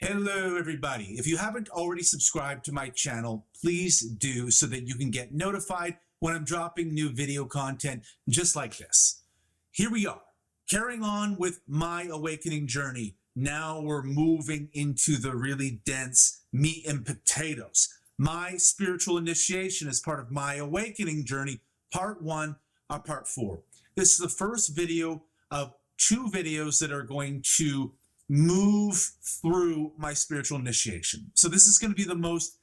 Hello, everybody. If you haven't already subscribed to my channel, please do so that you can get notified when I'm dropping new video content just like this. Here we are, carrying on with my awakening journey. Now we're moving into the really dense meat and potatoes. My spiritual initiation is part of my awakening journey, part 1 or part 4. This is the first video of 2 videos that are going to move through my spiritual initiation. So this is going to be the most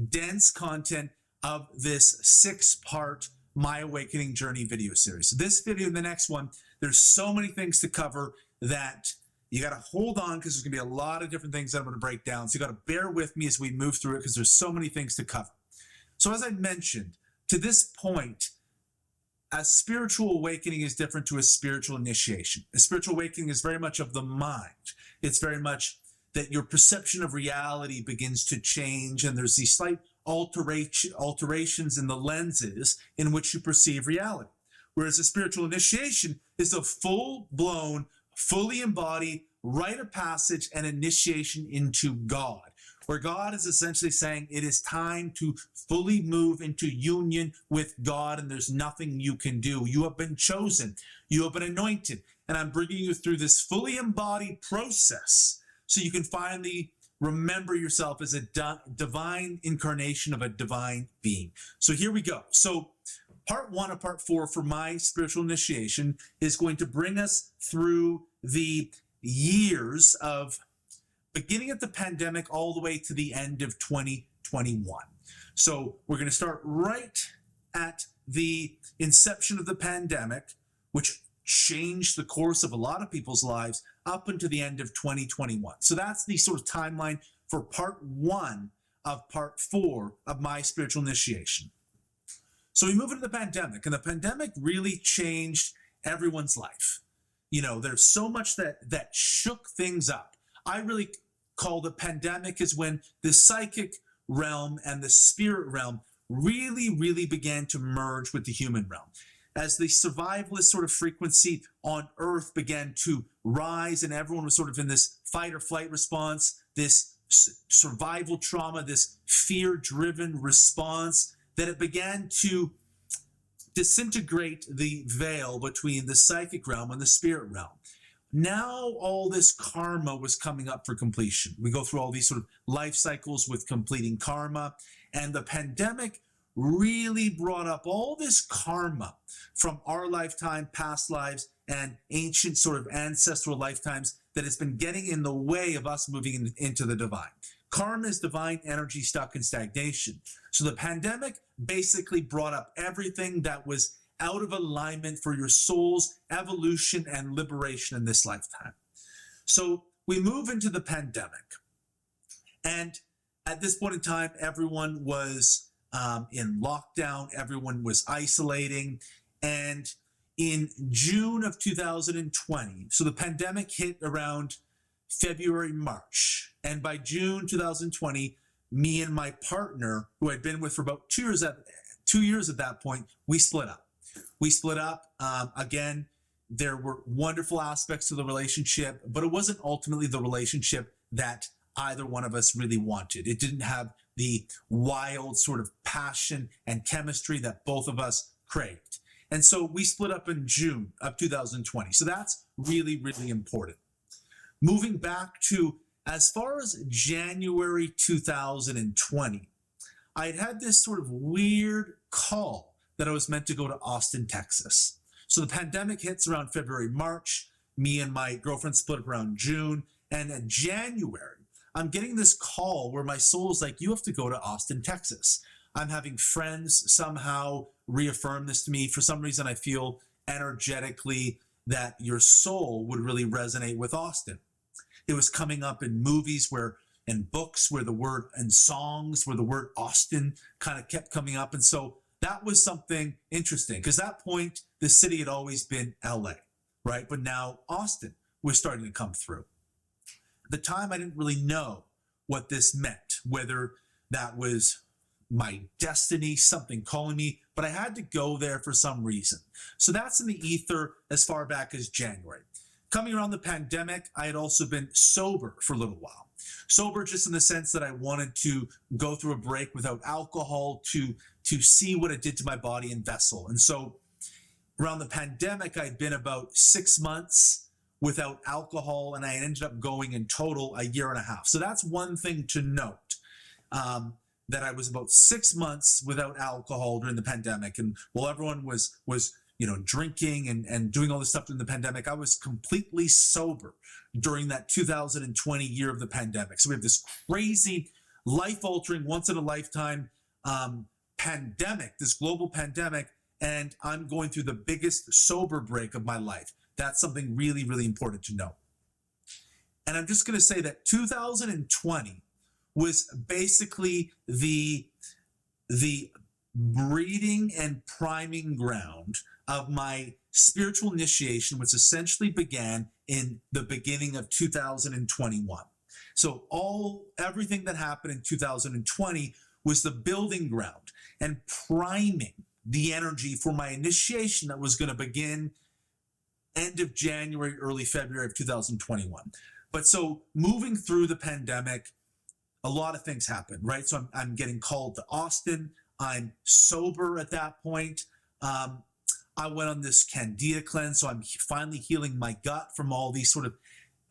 dense content of this 6-part My Awakening Journey video series. So this video and the next one, there's so many things to cover that you got to hold on because there's going to be a lot of different things that I'm going to break down. So you got to bear with me as we move through it because there's so many things to cover. So as I mentioned, to this point, a spiritual awakening is different to a spiritual initiation. A spiritual awakening is very much of the mind. It's very much that your perception of reality begins to change, and there's these slight alterations in the lenses in which you perceive reality. Whereas a spiritual initiation is a full-blown, fully embodied rite of passage and initiation into God, where God is essentially saying it is time to fully move into union with God, and there's nothing you can do. You have been chosen. You have been anointed. And I'm bringing you through this fully embodied process so you can finally remember yourself as a divine incarnation of a divine being. So here we go. So part 1 of part 4 for my spiritual initiation is going to bring us through the years of beginning at the pandemic all the way to the end of 2021. So we're going to start right at the inception of the pandemic, which changed the course of a lot of people's lives up until the end of 2021. So that's the sort of timeline for part 1 of part 4 of my spiritual initiation. So we move into the pandemic, and the pandemic really changed everyone's life. You know, there's so much that shook things up. I really call the pandemic is when the psychic realm and the spirit realm really began to merge with the human realm. As the survivalist sort of frequency on Earth began to rise, and everyone was sort of in this fight or flight response, this survival trauma, this fear-driven response, that it began to disintegrate the veil between the psychic realm and the spirit realm. Now all this karma was coming up for completion. We go through all these sort of life cycles with completing karma, and the pandemic really brought up all this karma from our lifetime, past lives, and ancient sort of ancestral lifetimes that has been getting in the way of us moving into the divine. Karma is divine energy stuck in stagnation. So the pandemic basically brought up everything that was out of alignment for your soul's evolution and liberation in this lifetime. So we move into the pandemic. And at this point in time, everyone was in lockdown, everyone was isolating. And in June of 2020, so the pandemic hit around February, March. And by June 2020, me and my partner, who I'd been with for about 2 years at that point, we split up. We split up. Again, there were wonderful aspects to the relationship, but it wasn't ultimately the relationship that either one of us really wanted. It didn't have the wild sort of passion and chemistry that both of us craved. And so we split up in June of 2020. So that's really important. Moving back to as far as January 2020, I had this sort of weird call that I was meant to go to Austin, Texas. So the pandemic hits around February, March. Me and my girlfriend split up around June. And in January, I'm getting this call where my soul's like, you have to go to Austin, Texas. I'm having friends somehow reaffirm this to me. For some reason, I feel energetically that your soul would really resonate with Austin. It was coming up in movies and books where the word, and songs where the word Austin kind of kept coming up. And so that was something interesting because at that point, the city had always been LA, right? But now Austin was starting to come through. At the time, I didn't really know what this meant, whether that was my destiny, something calling me, but I had to go there for some reason. So that's in the ether as far back as January. Coming around the pandemic, I had also been sober for a little while. Sober just in the sense that I wanted to go through a break without alcohol to see what it did to my body and vessel. And so around the pandemic, I'd been about 6 months without alcohol, and I ended up going in total a year and a half. So that's one thing to note, that I was about 6 months without alcohol during the pandemic. And while everyone was drinking and doing all this stuff during the pandemic, I was completely sober during that 2020 year of the pandemic. So we have this crazy, life-altering, once-in-a-lifetime pandemic, this global pandemic, and I'm going through the biggest sober break of my life. That's something really, really important to know. And I'm just going to say that 2020 was basically the breeding and priming ground of my spiritual initiation, which essentially began in the beginning of 2021. So everything that happened in 2020 was the building ground and priming the energy for my initiation that was going to begin end of January, early February of 2021. But so moving through the pandemic, a lot of things happened, right? So I'm getting called to Austin. I'm sober at that point. I went on this candida cleanse, so I'm finally healing my gut from all these sort of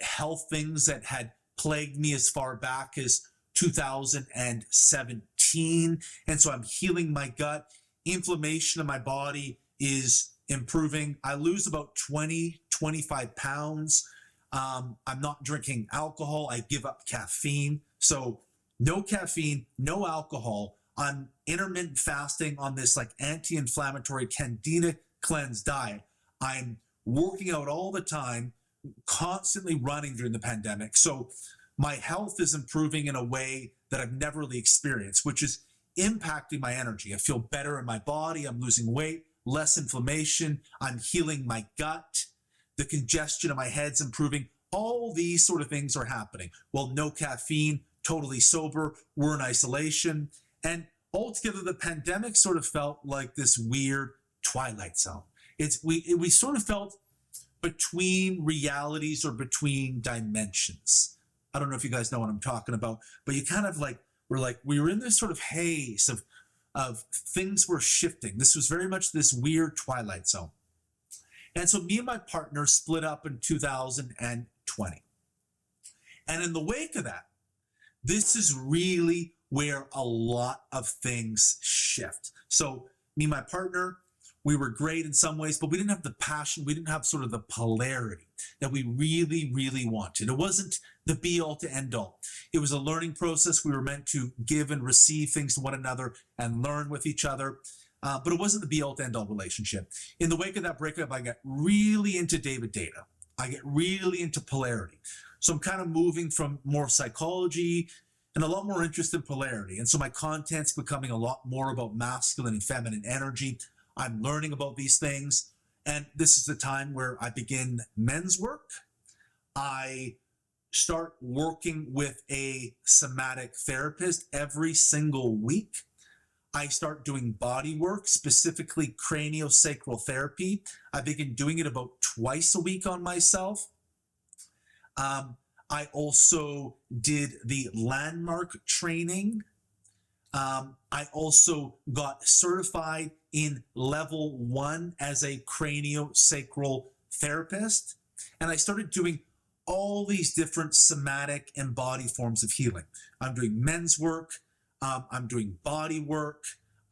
health things that had plagued me as far back as 2017. And so I'm healing my gut. Inflammation in my body is improving. I lose about 25 pounds. I'm not drinking alcohol. I give up caffeine. So no caffeine, no alcohol. I'm intermittent fasting on this like anti-inflammatory candida cleanse diet. I'm working out all the time, constantly running during the pandemic. So my health is improving in a way that I've never really experienced, which is impacting my energy. I feel better in my body. I'm losing weight, less inflammation. I'm healing my gut. The congestion in my head's improving. All these sort of things are happening. Well, no caffeine, totally sober. We're in isolation. And altogether, the pandemic sort of felt like this weird twilight zone. We sort of felt between realities or between dimensions. I don't know if you guys know what I'm talking about, but you kind of we were in this sort of haze of things were shifting. This was very much this weird twilight zone. And so me and my partner split up in 2020. And in the wake of that, this is really where a lot of things shift. So me and my partner, we were great in some ways, but we didn't have the passion. We didn't have sort of the polarity that we really, really wanted. It wasn't the be all to end all. It was a learning process. We were meant to give and receive things to one another and learn with each other. But it wasn't the be all to end all relationship. In the wake of that breakup, I got really into David Data. I get really into polarity. So I'm kind of moving from more psychology and a lot more interest in polarity. And so my content's becoming a lot more about masculine and feminine energy. I'm learning about these things. And this is the time where I begin men's work. I start working with a somatic therapist every single week. I start doing body work, specifically craniosacral therapy. I begin doing it about twice a week on myself. I also did the landmark training. I also got certified in level 1 as a craniosacral therapist. And I started doing all these different somatic and body forms of healing. I'm doing men's work. I'm doing body work.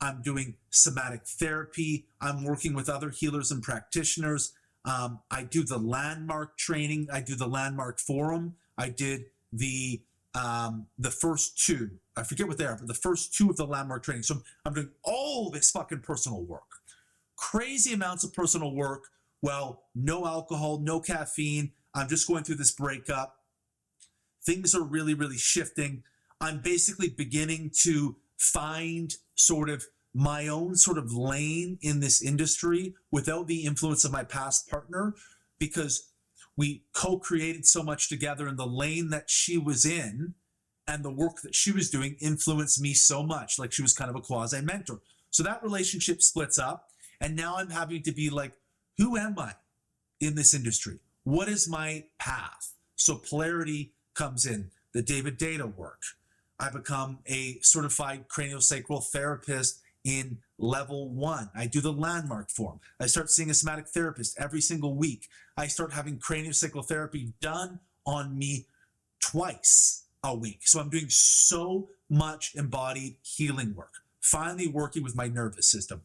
I'm doing somatic therapy. I'm working with other healers and practitioners. I do the landmark training. I do the landmark forum. I did the first two. I forget what they are, but the first two of the landmark training. So I'm doing all this fucking personal work. Crazy amounts of personal work. Well, no alcohol, no caffeine. I'm just going through this breakup. Things are really, really shifting. I'm basically beginning to find sort of my own sort of lane in this industry without the influence of my past partner, because we co-created so much together, and the lane that she was in and the work that she was doing influenced me so much. Like, she was kind of a quasi mentor. So that relationship splits up, and now I'm having to be like, who am I in this industry? What is my path? So polarity comes in. the David Data work. I become a certified craniosacral therapist in level 1. I do the landmark form. I start seeing a somatic therapist every single week. I start having craniosacral therapy done on me twice a week. So I'm doing so much embodied healing work, finally working with my nervous system.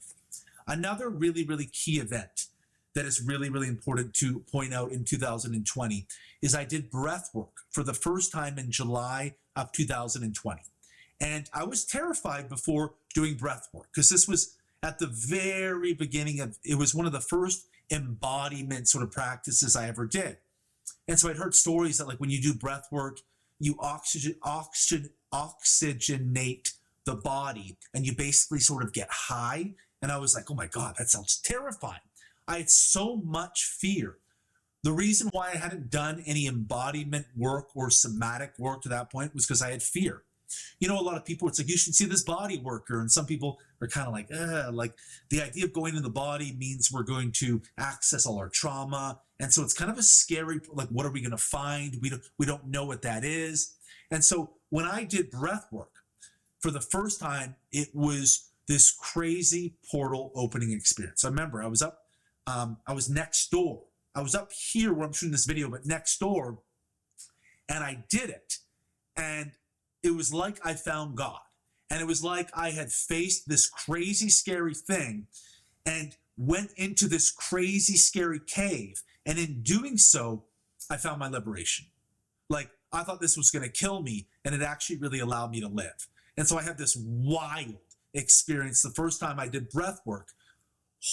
Another really, really key event that is really, really important to point out in 2020 is I did breath work for the first time in July of 2020. And I was terrified before doing breath work because this was at the very beginning of, it was one of the first embodiment sort of practices I ever did. And so I'd heard stories that like when you do breath work, you oxygenate the body and you basically sort of get high. And I was like, oh my God, that sounds terrifying. I had so much fear. The reason why I hadn't done any embodiment work or somatic work to that point was because I had fear. You know, a lot of people, it's like, you should see this body worker. And some people are kind of like the idea of going in the body means we're going to access all our trauma. And so it's kind of a scary, like, what are we going to find? We don't know what that is. And so when I did breath work for the first time, it was this crazy portal opening experience. I remember I was up, I was next door. I was up here where I'm shooting this video, but next door, and I did it. And it was like I found God. And it was like I had faced this crazy, scary thing and went into this crazy, scary cave. And in doing so, I found my liberation. Like, I thought this was going to kill me, and it actually really allowed me to live. And so I had this wild experience the first time I did breath work.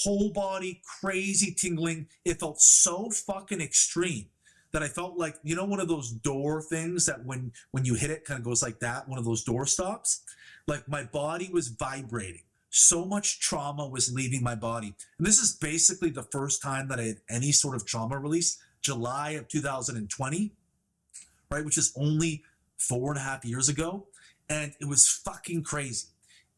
Whole body, crazy tingling. It felt so fucking extreme that I felt like, you know, one of those door things that when you hit it kind of goes like that, one of those door stops. Like my body was vibrating. So much trauma was leaving my body. And this is basically the first time that I had any sort of trauma release, July of 2020, right? Which is only 4.5 years ago. And it was fucking crazy.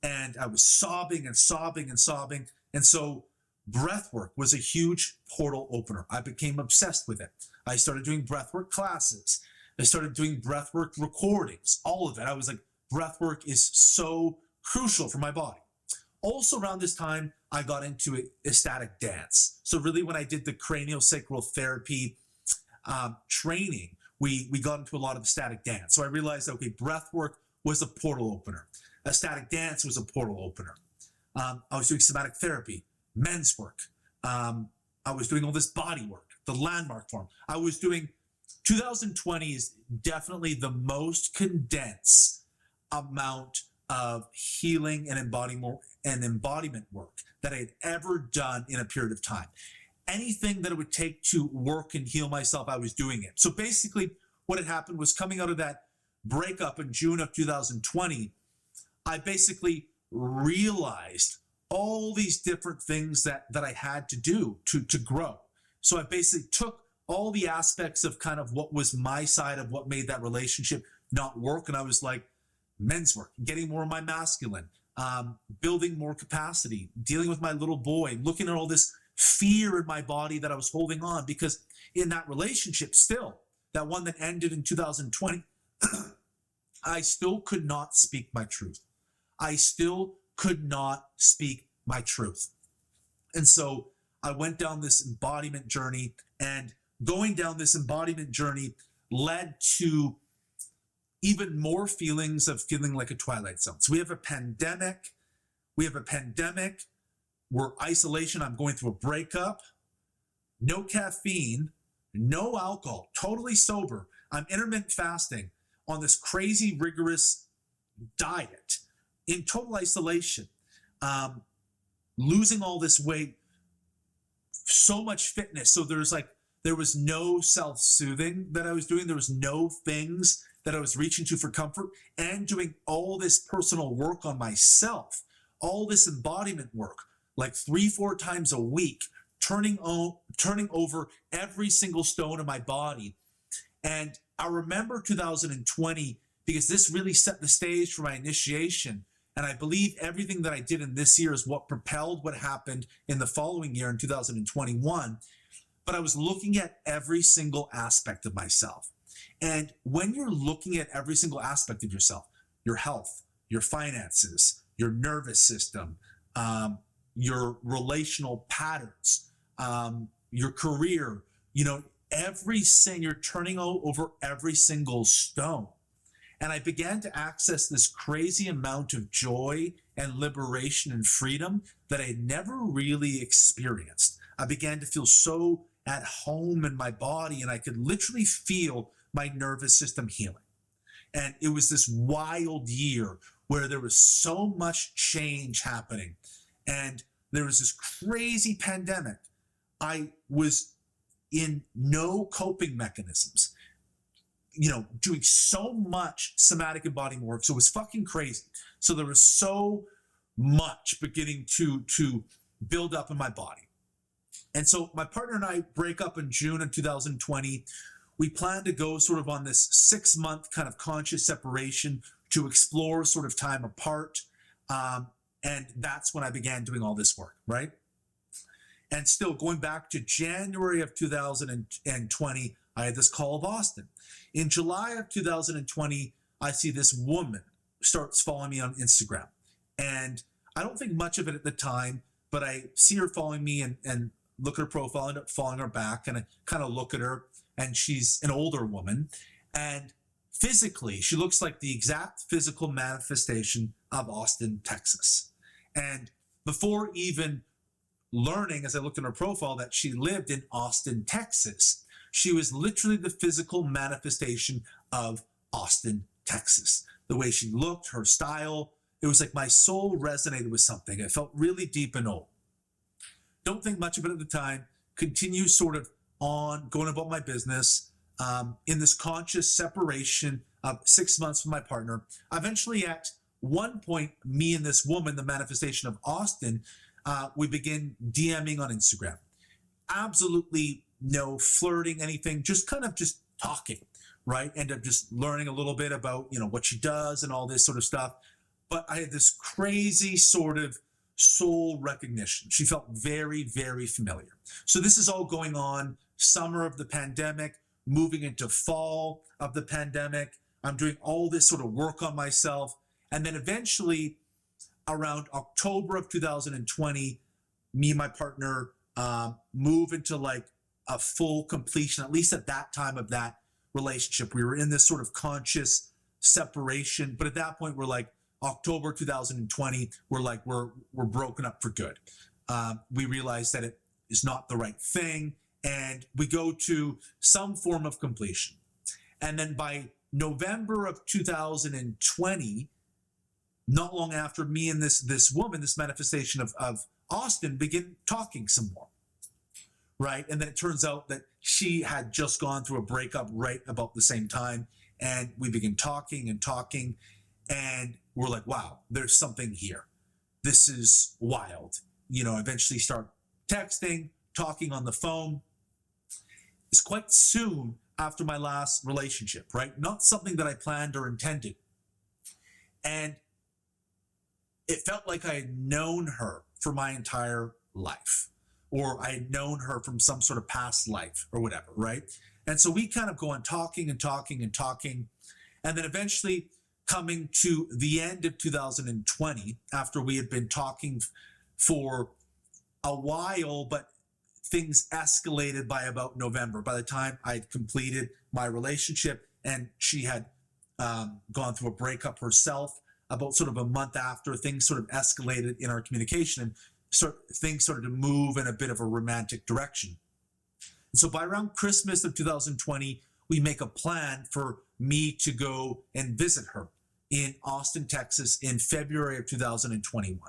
And I was sobbing and sobbing and sobbing. And so breathwork was a huge portal opener. I became obsessed with it. I started doing breathwork classes. I started doing breathwork recordings, all of it. I was like, breathwork is so crucial for my body. Also around this time, I got into ecstatic dance. So really when I did the craniosacral therapy training, we got into a lot of ecstatic dance. So I realized, okay, breathwork was a portal opener. Ecstatic dance was a portal opener. I was doing somatic therapy, men's work. I was doing all this body work, the landmark form. 2020 is definitely the most condensed amount of healing and embodiment work that I had ever done in a period of time. Anything that it would take to work and heal myself, I was doing it. So basically what had happened was coming out of that breakup in June of 2020, I basically realized all these different things that I had to do to grow. So I basically took all the aspects of kind of what was my side of what made that relationship not work. And I was like, men's work, getting more of my masculine, building more capacity, dealing with my little boy, looking at all this fear in my body that I was holding on, because in that relationship still, that one that ended in 2020, I still could not speak my truth. I still could not speak my truth. And so I went down this embodiment journey, and going down this embodiment journey led to even more feelings of feeling like a twilight zone. So we have a pandemic. We're isolation. I'm going through a breakup. No caffeine, no alcohol, totally sober. I'm intermittent fasting on this crazy, rigorous diet in total isolation, losing all this weight, so much fitness. So there was no self-soothing that I was doing. There was no things that I was reaching to for comfort, and doing all this personal work on myself, all this embodiment work, like 3-4 times a week, turning over every single stone in my body. And I remember 2020 because this really set the stage for my initiation. And I believe everything that I did in this year is what propelled what happened in the following year in 2021. But I was looking at every single aspect of myself. And when you're looking at every single aspect of yourself, your health, your finances, your nervous system, your relational patterns, your career, you're turning over every single stone. And I began to access this crazy amount of joy and liberation and freedom that I had never really experienced. I began to feel so at home in my body, and I could literally feel my nervous system healing. And it was this wild year where there was so much change happening. And there was this crazy pandemic. I was in no coping mechanisms, doing so much somatic embodiment work. So it was fucking crazy. So there was so much beginning to build up in my body. And so my partner and I break up in June of 2020. We plan to go sort of on this 6-month kind of conscious separation to explore sort of time apart. And that's when I began doing all this work, right? And still going back to January of 2020, I had this call of Austin. In July of 2020, I see this woman starts following me on Instagram. And I don't think much of it at the time, but I see her following me and look at her profile, end up following her back, and I kind of look at her, and she's an older woman. And physically, she looks like the exact physical manifestation of Austin, Texas. And before even learning, as I looked at her profile, that she lived in Austin, Texas, she was literally the physical manifestation of Austin, Texas. The way she looked, her style, it was like my soul resonated with something. It felt really deep and old. Don't think much of it at the time. Continue sort of on going about my business in this conscious separation of 6 months from my partner. Eventually, at one point, me and this woman, the manifestation of Austin, we begin DMing on Instagram. Absolutely no flirting, anything, just kind of just talking, right? End up just learning a little bit about, what she does and all this sort of stuff. But I had this crazy sort of soul recognition. She felt very, very familiar. So this is all going on summer of the pandemic, moving into fall of the pandemic. I'm doing all this sort of work on myself. And then eventually around October of 2020, me and my partner move into like a full completion, at least at that time of that relationship. We were in this sort of conscious separation, but at that point we're like, October 2020, we're broken up for good. We realized that it is not the right thing, and we go to some form of completion. And then by November of 2020, not long after, me and this woman, this manifestation of Austin, begin talking some more, right? And then it turns out that she had just gone through a breakup right about the same time, and we begin talking, and we're like, wow, there's something here. This is wild. Eventually start texting, talking on the phone. It's quite soon after my last relationship, right? Not something that I planned or intended. And it felt like I had known her for my entire life, or I had known her from some sort of past life or whatever, right? And so we kind of go on talking. And then eventually, coming to the end of 2020, after we had been talking for a while, but things escalated by about November. By the time I had completed my relationship and she had gone through a breakup herself, about sort of a month after, things sort of escalated in our communication, and things started to move in a bit of a romantic direction. And so by around Christmas of 2020, we make a plan for me to go and visit her in Austin, Texas in February of 2021.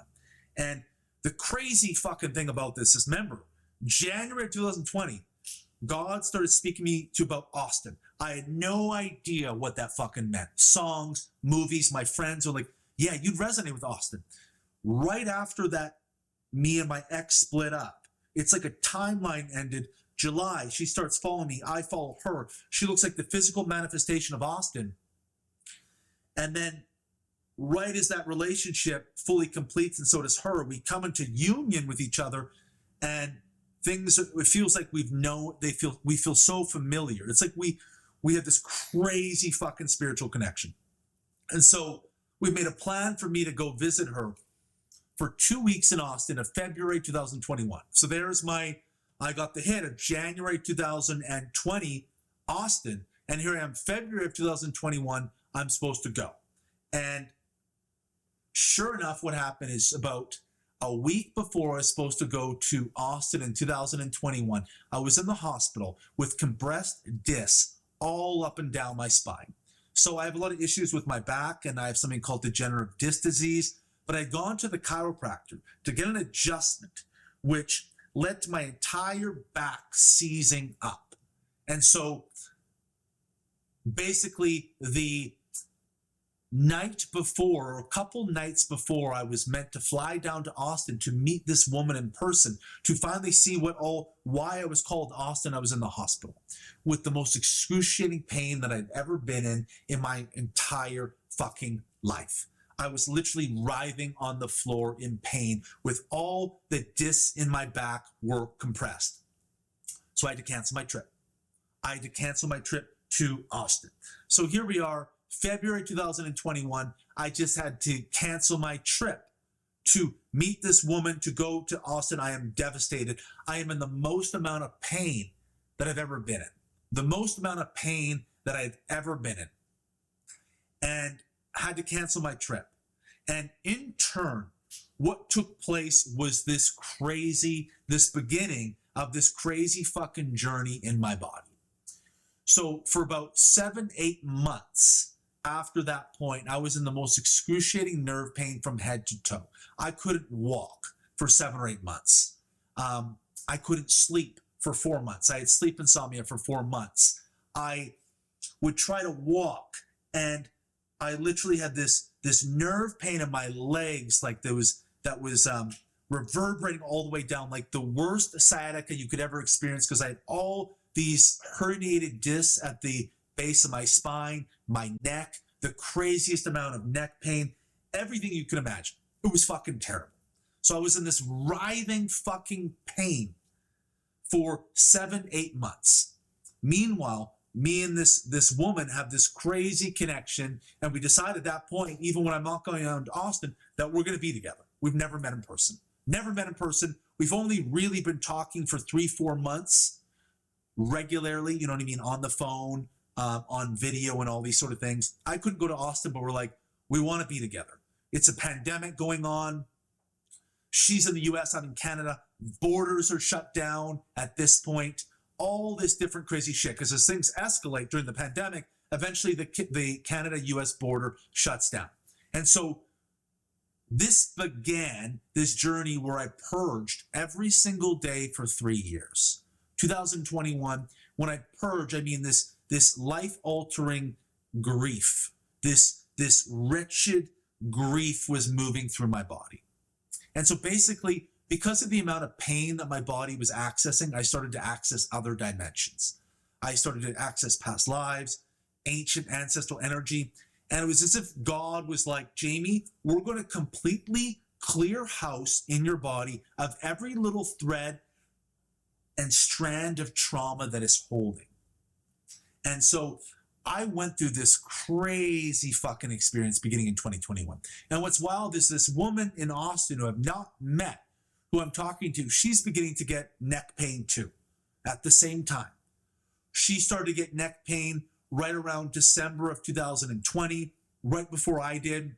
And the crazy fucking thing about this is, remember, January of 2020, God started speaking to me about Austin. I had no idea what that fucking meant. Songs, movies, my friends were like, yeah, you'd resonate with Austin. Right after that, me and my ex split up. It's like a timeline ended. July, she starts following me. I follow her. She looks like the physical manifestation of Austin. And then right as that relationship fully completes, and so does her, we come into union with each other, and it feels like we feel so familiar. It's like we we have this crazy fucking spiritual connection. And so we made a plan for me to go visit her for 2 weeks in Austin of February 2021. So I got the hit of January 2020, Austin. And here I am, February of 2021, I'm supposed to go. And sure enough, what happened is about a week before I was supposed to go to Austin in 2021, I was in the hospital with compressed discs all up and down my spine. So I have a lot of issues with my back, and I have something called degenerative disc disease. But I'd gone to the chiropractor to get an adjustment, which led to my entire back seizing up. And so basically the night before, or a couple nights before, I was meant to fly down to Austin to meet this woman in person, to finally see why I was called Austin. I was in the hospital with the most excruciating pain that I'd ever been in my entire fucking life. I was literally writhing on the floor in pain with all the discs in my back were compressed. So I had to cancel my trip. I had to cancel my trip to Austin. So here we are, February 2021. I just had to cancel my trip to meet this woman, to go to Austin. I am devastated. I am in the most amount of pain that I've ever been in. The most amount of pain that I've ever been in. And had to cancel my trip. And in turn, what took place was this beginning of this crazy fucking journey in my body. So for about 7-8 months after that point, I was in the most excruciating nerve pain from head to toe. I couldn't walk for 7 or 8 months. I couldn't sleep for 4 months. I had sleep insomnia for 4 months. I would try to walk, and I literally had this nerve pain in my legs, like that was reverberating all the way down, like the worst sciatica you could ever experience, because I had all these herniated discs at the base of my spine, my neck, the craziest amount of neck pain, everything you can imagine. It was fucking terrible. So I was in this writhing fucking pain for 7-8 months. Meanwhile, me and this woman have this crazy connection, and we decided at that point, even when I'm not going on to Austin, that we're going to be together. We've never met in person. Never met in person. We've only really been talking for 3-4 months regularly, you know what I mean, on the phone, on video and all these sort of things. I couldn't go to Austin, but we're like, we want to be together. It's a pandemic going on. She's in the US, I'm in Canada. Borders are shut down at this point. All this different crazy shit, because as things escalate during the pandemic, eventually the Canada-US border shuts down. And so this began this journey where I purged every single day for 3 years. 2021, when I purge, I mean this life-altering grief, this wretched grief was moving through my body. And so basically, because of the amount of pain that my body was accessing, I started to access other dimensions. I started to access past lives, ancient ancestral energy, and it was as if God was like, Jamie, we're going to completely clear house in your body of every little thread and strand of trauma that is holding. And so I went through this crazy fucking experience beginning in 2021. And what's wild is this woman in Austin who I've not met, who I'm talking to, she's beginning to get neck pain too at the same time. She started to get neck pain right around December of 2020, right before I did.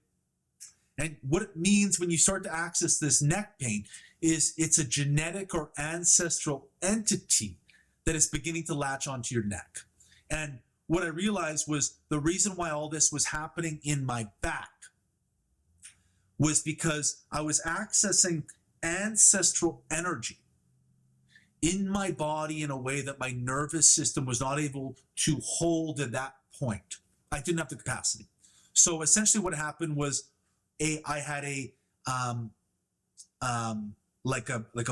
And what it means when you start to access this neck pain is it's a genetic or ancestral entity that is beginning to latch onto your neck. And what I realized was the reason why all this was happening in my back was because I was accessing ancestral energy in my body in a way that my nervous system was not able to hold at that point. I didn't have the capacity. So essentially what happened was I had a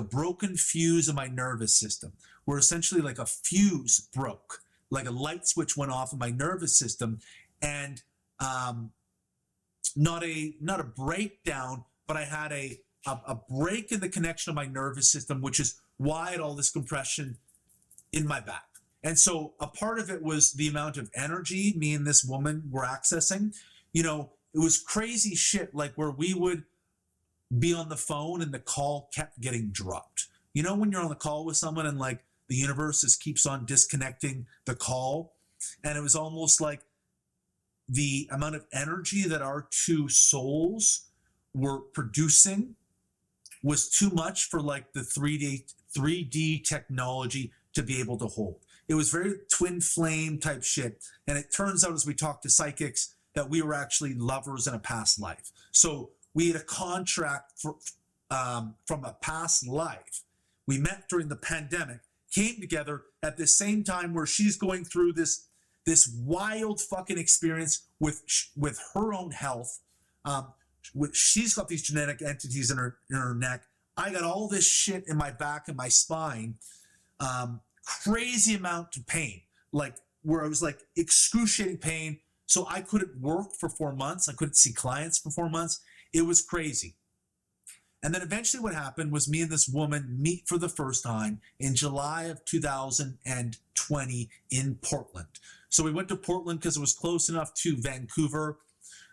broken fuse in my nervous system, where essentially like a fuse broke, like a light switch went off in my nervous system, and not a breakdown, but I had a break in the connection of my nervous system, which is why I had all this compression in my back. And so a part of it was the amount of energy me and this woman were accessing. It was crazy shit, like where we would be on the phone and the call kept getting dropped. When you're on the call with someone and like the universe just keeps on disconnecting the call, and it was almost like the amount of energy that our two souls were producing was too much for like the 3D technology to be able to hold. It was very twin flame type shit. And it turns out, as we talk to psychics, that we were actually lovers in a past life. So we had a contract from a past life. We met during the pandemic, came together at the same time where she's going through this wild fucking experience with her own health. She's got these genetic entities in her neck. I got all this shit in my back and my spine. Crazy amount of pain, like where I was like excruciating pain. So I couldn't work for 4 months. I couldn't see clients for 4 months. It was crazy. And then eventually what happened was me and this woman meet for the first time in July of 2020 in Portland. So we went to Portland because it was close enough to Vancouver.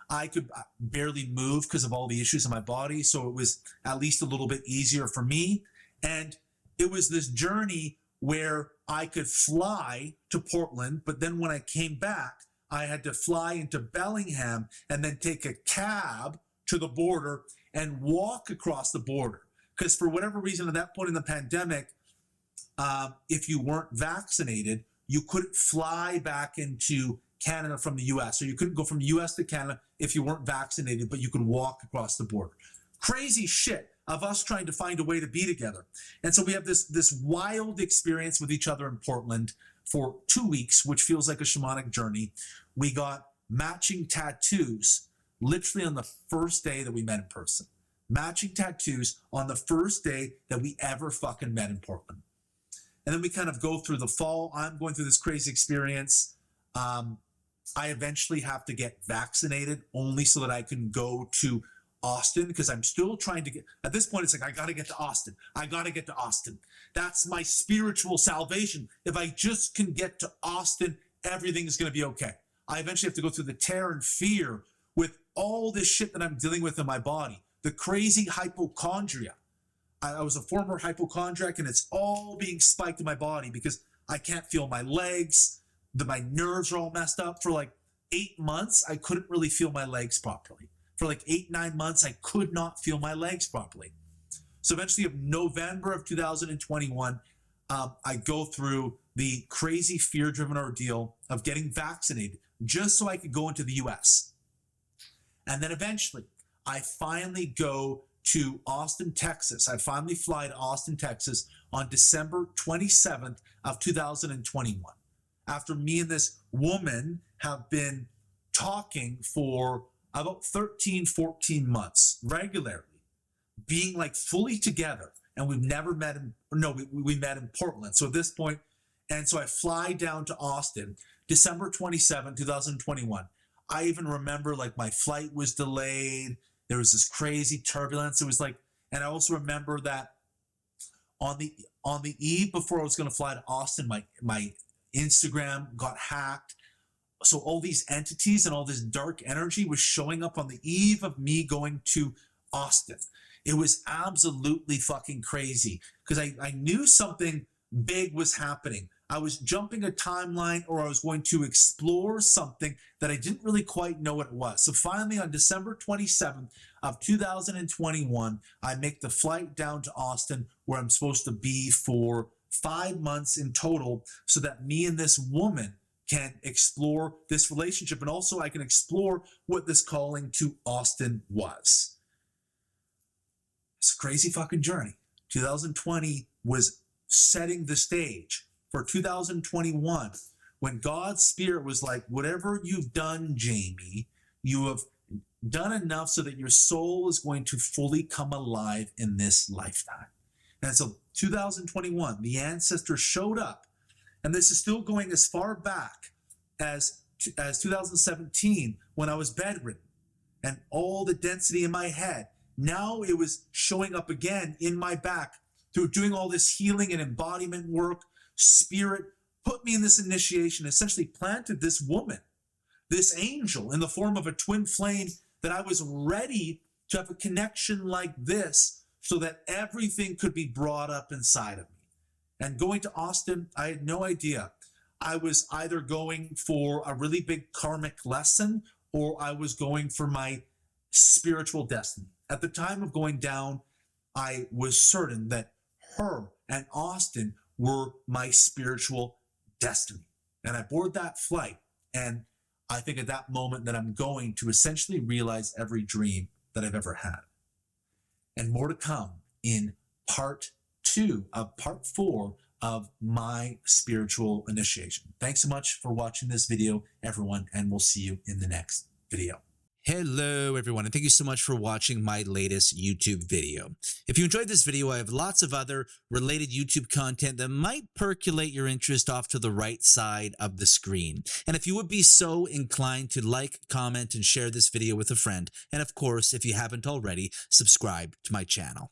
I could barely move because of all the issues in my body. So it was at least a little bit easier for me. And it was this journey where I could fly to Portland, but then when I came back, I had to fly into Bellingham and then take a cab to the border and walk across the border. Because for whatever reason, at that point in the pandemic, if you weren't vaccinated, you couldn't fly back into Canada from the US. So you couldn't go from the US to Canada if you weren't vaccinated, but you could walk across the border. Crazy shit of us trying to find a way to be together. And so we have this wild experience with each other in Portland for 2 weeks, which feels like a shamanic journey. We got matching tattoos literally on the first day that we met in person. Matching tattoos on the first day that we ever fucking met in Portland. And then we kind of go through the fall. I'm going through this crazy experience. I eventually have to get vaccinated only so that I can go to Austin, because I'm still trying to get, at this point, it's like, I got to get to Austin. I got to get to Austin. That's my spiritual salvation. If I just can get to Austin, everything is going to be okay. I eventually have to go through the terror and fear with all this shit that I'm dealing with in my body. The crazy hypochondria. I was a former hypochondriac, and it's all being spiked in my body because I can't feel my legs. My nerves are all messed up. For like 8 months, I couldn't really feel my legs properly. For like 8-9 months, I could not feel my legs properly. So eventually, in November of 2021, I go through the crazy fear-driven ordeal of getting vaccinated just so I could go into the US. And then eventually, I finally go to Austin, Texas. I finally fly to Austin, Texas on December 27th of 2021. After me and this woman have been talking for about 13, 14 months regularly, being like fully together. And we've never met we met in Portland. So at this point, and so I fly down to Austin, December 27, 2021. I even remember like my flight was delayed. There was this crazy turbulence. It was like, and I also remember that on the eve before I was going to fly to Austin, my Instagram got hacked. So all these entities and all this dark energy was showing up on the eve of me going to Austin. It was absolutely fucking crazy because I knew something big was happening. I was jumping a timeline, or I was going to explore something that I didn't really quite know what it was. So finally on December 27th of 2021, I make the flight down to Austin, where I'm supposed to be for 5 months in total, so that me and this woman can explore this relationship, and also I can explore what this calling to Austin was. It's a crazy fucking journey. 2020 was setting the stage for 2021, when God's Spirit was like, whatever you've done, Jamie, you have done enough so that your soul is going to fully come alive in this lifetime. And so 2021, the ancestors showed up. And this is still going as far back as 2017, when I was bedridden and all the density in my head. Now it was showing up again in my back through doing all this healing and embodiment work, spirit put me in this initiation, essentially planted this woman, this angel in the form of a twin flame, that I was ready to have a connection like this so that everything could be brought up inside of me. And going to Austin, I had no idea. I was either going for a really big karmic lesson or I was going for my spiritual destiny. At the time of going down, I was certain that her and Austin were my spiritual destiny. And I board that flight, and I think at that moment that I'm going to essentially realize every dream that I've ever had. And more to come in part 2 of part 4 of my spiritual initiation. Thanks so much for watching this video, everyone, and we'll see you in the next video. Hello, everyone, and thank you so much for watching my latest YouTube video. If you enjoyed this video, I have lots of other related YouTube content that might percolate your interest off to the right side of the screen. And if you would be so inclined to like, comment, and share this video with a friend, and of course, if you haven't already, subscribe to my channel.